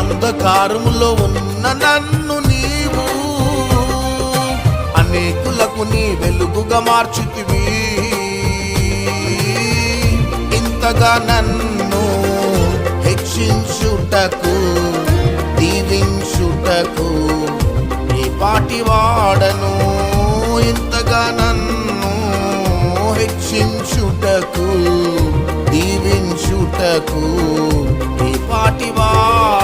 అంధకారములో ఉన్న నన్ను నీవు అనేకులకు నీ వెలుగుగా మార్చితివి. ఇంతగా నన్ను హెచ్చించుటకు దీవించుటకు నీ పాటి వాడను. ఇంతగా నన్ను హెచ్చించుటకు దీవించుటకు నీ పాటి వాడను.